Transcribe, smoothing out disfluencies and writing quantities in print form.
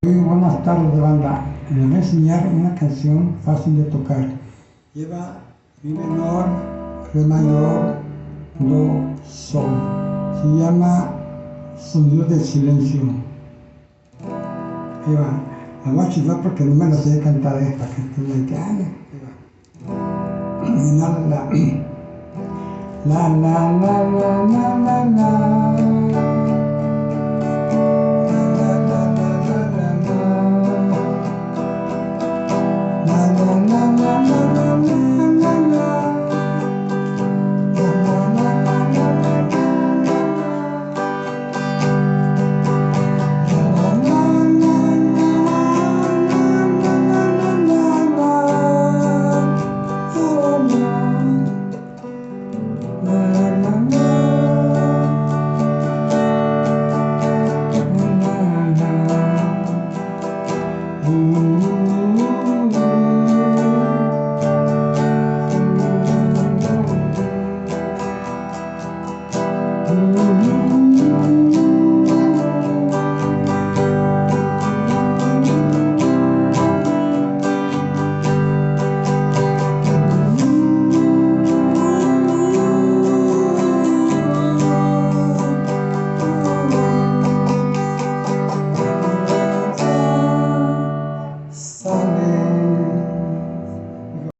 Muy buenas tardes, banda. Les voy a enseñar una canción fácil de tocar. Lleva mi menor, re mayor, do, sol. Se llama Sonido del Silencio. Ahí va. La voy a chiflar porque no me la sé cantar esta canción. Ahí va. La la la la la la la.